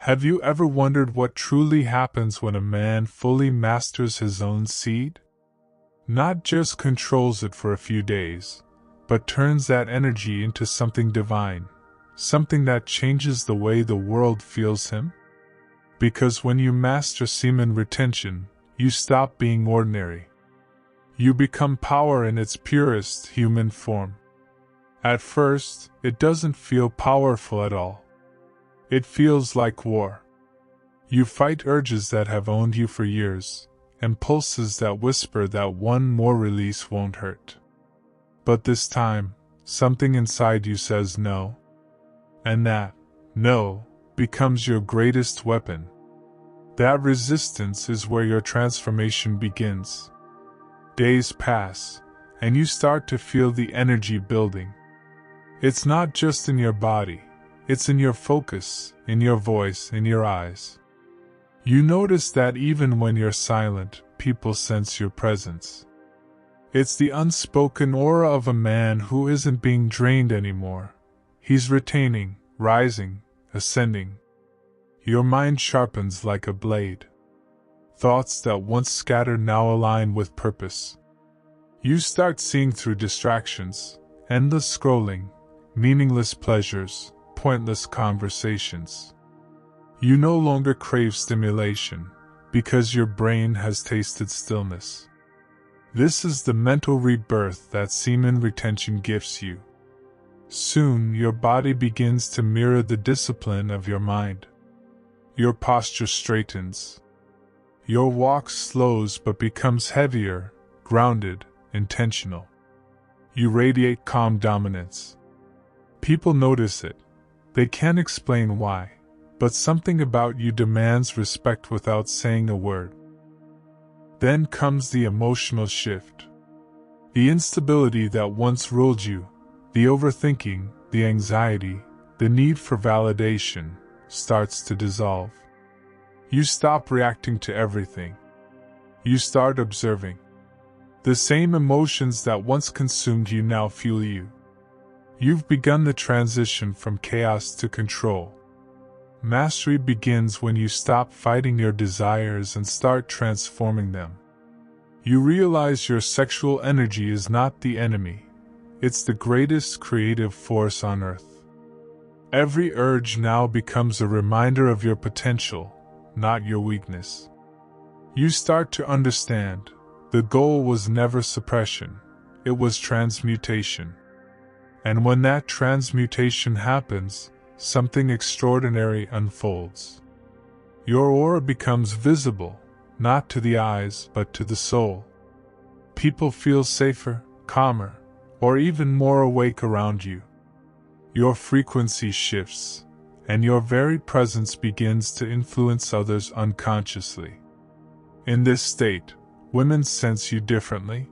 Have you ever wondered what truly happens when a man fully masters his own seed? Not just controls it for a few days, but turns that energy into something divine, something that changes the way the world feels him? Because when you master semen retention, you stop being ordinary. You become power in its purest human form. At first, it doesn't feel powerful at all. It feels like war. You fight urges that have owned you for years, impulses that whisper that one more release won't hurt. But this time, something inside you says no. And that no becomes your greatest weapon. That resistance is where your transformation begins. Days pass, and you start to feel the energy building. It's not just in your body, it's in your focus, in your voice, in your eyes. You notice that even when you're silent, people sense your presence. It's the unspoken aura of a man who isn't being drained anymore. He's retaining, rising, ascending. Your mind sharpens like a blade. Thoughts that once scattered now align with purpose. You start seeing through distractions, endless scrolling, meaningless pleasures, pointless conversations. You no longer crave stimulation, because your brain has tasted stillness. This is the mental rebirth that semen retention gifts you. Soon your body begins to mirror the discipline of your mind. Your posture straightens. Your walk slows but becomes heavier, grounded, intentional. You radiate calm dominance. People notice it. They can't explain why, but something about you demands respect without saying a word. Then comes the emotional shift. The instability that once ruled you, the overthinking, the anxiety, the need for validation, starts to dissolve. You stop reacting to everything. You start observing. The same emotions that once consumed you now fuel you. You've begun the transition from chaos to control. Mastery begins when you stop fighting your desires and start transforming them. You realize your sexual energy is not the enemy. It's the greatest creative force on earth. Every urge now becomes a reminder of your potential, not your weakness. You start to understand, the goal was never suppression, it was transmutation. And when that transmutation happens, something extraordinary unfolds. Your aura becomes visible, not to the eyes but to the soul. People feel safer, calmer, or even more awake around you. Your frequency shifts, and your very presence begins to influence others unconsciously. In this state, women sense you differently.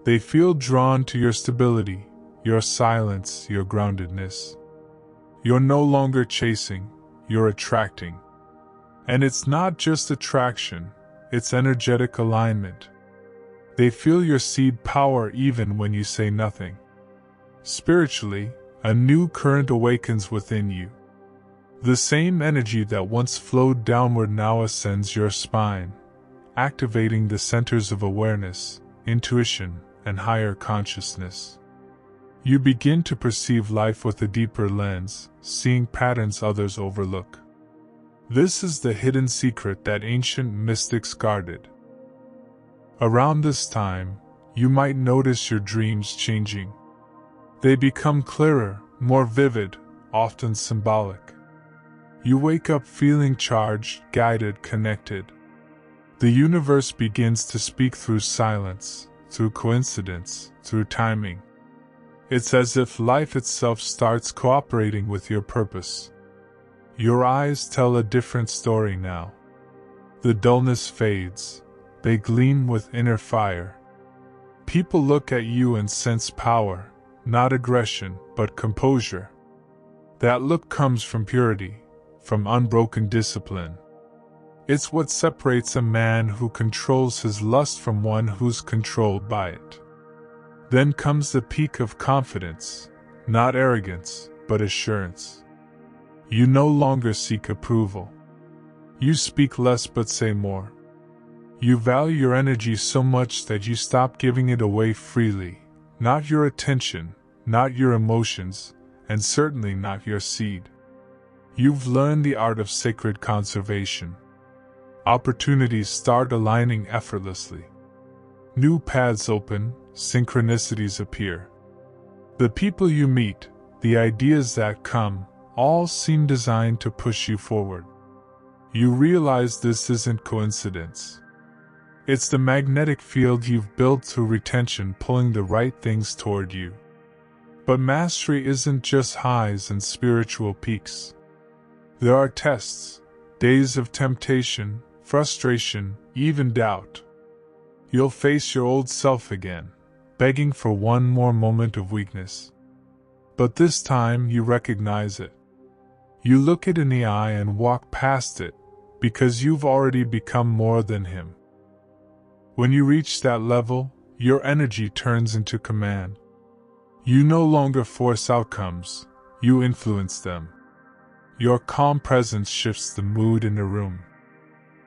They feel drawn to your stability, your silence, your groundedness. You're no longer chasing, you're attracting. And it's not just attraction, it's energetic alignment. They feel your seed power even when you say nothing. Spiritually, a new current awakens within you. The same energy that once flowed downward now ascends your spine, activating the centers of awareness, intuition, and higher consciousness. You begin to perceive life with a deeper lens, seeing patterns others overlook. This is the hidden secret that ancient mystics guarded. Around this time, you might notice your dreams changing. They become clearer, more vivid, often symbolic. You wake up feeling charged, guided, connected. The universe begins to speak through silence, through coincidence, through timing. It's as if life itself starts cooperating with your purpose. Your eyes tell a different story now. The dullness fades. They gleam with inner fire. People look at you and sense power, not aggression, but composure. That look comes from purity, from unbroken discipline. It's what separates a man who controls his lust from one who's controlled by it. Then comes the peak of confidence, not arrogance, but assurance. You no longer seek approval. You speak less but say more. You value your energy so much that you stop giving it away freely, not your attention, not your emotions, and certainly not your seed. You've learned the art of sacred conservation. Opportunities start aligning effortlessly. New paths open, synchronicities appear. The people you meet, the ideas that come, all seem designed to push you forward. You realize this isn't coincidence. It's the magnetic field you've built through retention pulling the right things toward you. But mastery isn't just highs and spiritual peaks. There are tests, days of temptation, frustration, even doubt. You'll face your old self again, begging for one more moment of weakness. But this time you recognize it. You look it in the eye and walk past it, because you've already become more than him. When you reach that level, your energy turns into command. You no longer force outcomes, you influence them. Your calm presence shifts the mood in a room.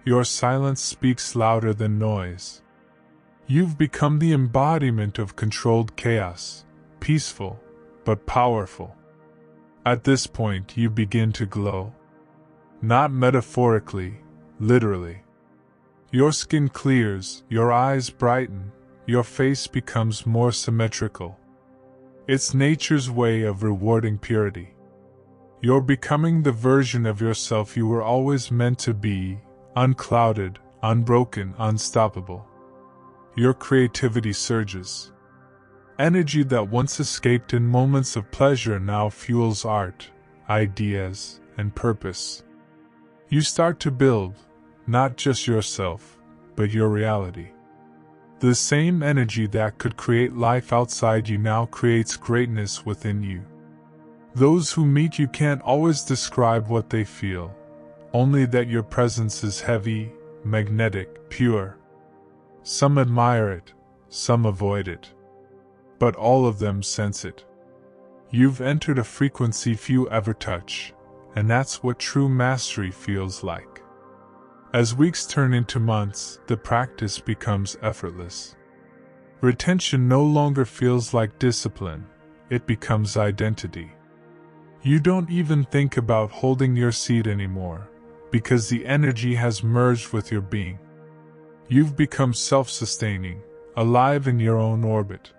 Your silence speaks louder than noise. You've become the embodiment of controlled chaos, peaceful, but powerful. At this point, you begin to glow. Not metaphorically, literally. Your skin clears, your eyes brighten, your face becomes more symmetrical. It's nature's way of rewarding purity. You're becoming the version of yourself you were always meant to be, unclouded, unbroken, unstoppable. Your creativity surges. Energy that once escaped in moments of pleasure now fuels art, ideas, and purpose. You start to build, not just yourself, but your reality. The same energy that could create life outside you now creates greatness within you. Those who meet you can't always describe what they feel, only that your presence is heavy, magnetic, pure. Some admire it, some avoid it. But all of them sense it. You've entered a frequency few ever touch, and that's what true mastery feels like. As weeks turn into months, the practice becomes effortless. Retention no longer feels like discipline, it becomes identity. You don't even think about holding your seed anymore, because the energy has merged with your being. You've become self-sustaining, alive in your own orbit.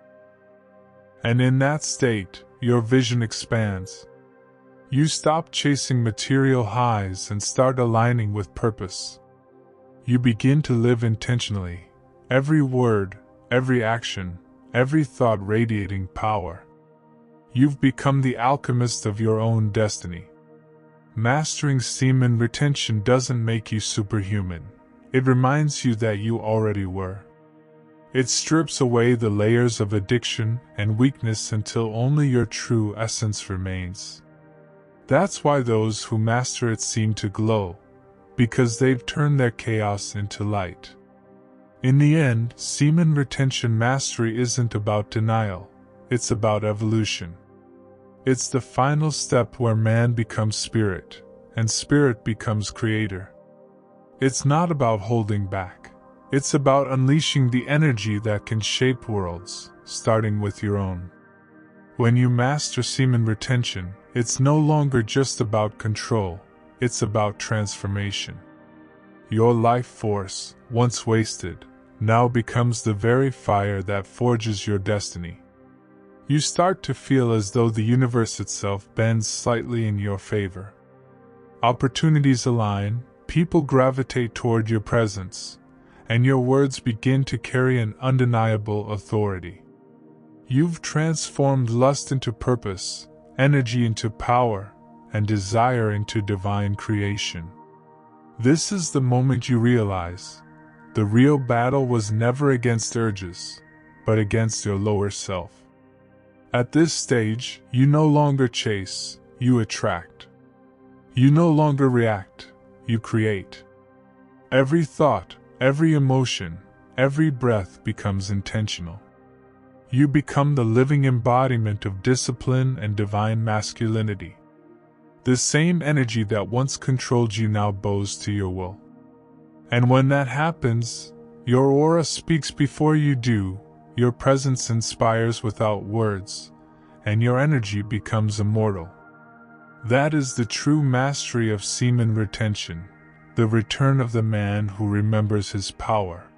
And in that state, your vision expands. You stop chasing material highs and start aligning with purpose. You begin to live intentionally, every word, every action, every thought radiating power. You've become the alchemist of your own destiny. Mastering semen retention doesn't make you superhuman. It reminds you that you already were. It strips away the layers of addiction and weakness until only your true essence remains. That's why those who master it seem to glow, because they've turned their chaos into light. In the end, semen retention mastery isn't about denial, it's about evolution. It's the final step where man becomes spirit, and spirit becomes creator. It's not about holding back. It's about unleashing the energy that can shape worlds, starting with your own. When you master semen retention, it's no longer just about control, it's about transformation. Your life force, once wasted, now becomes the very fire that forges your destiny. You start to feel as though the universe itself bends slightly in your favor. Opportunities align, people gravitate toward your presence, and your words begin to carry an undeniable authority. You've transformed lust into purpose, energy into power, and desire into divine creation. This is the moment you realize, the real battle was never against urges, but against your lower self. At this stage, you no longer chase, you attract. You no longer react, you create. Every thought, every emotion, every breath becomes intentional. You become the living embodiment of discipline and divine masculinity. The same energy that once controlled you now bows to your will. And when that happens, your aura speaks before you do, your presence inspires without words, and your energy becomes immortal. That is the true mastery of semen retention, the return of the man who remembers his power.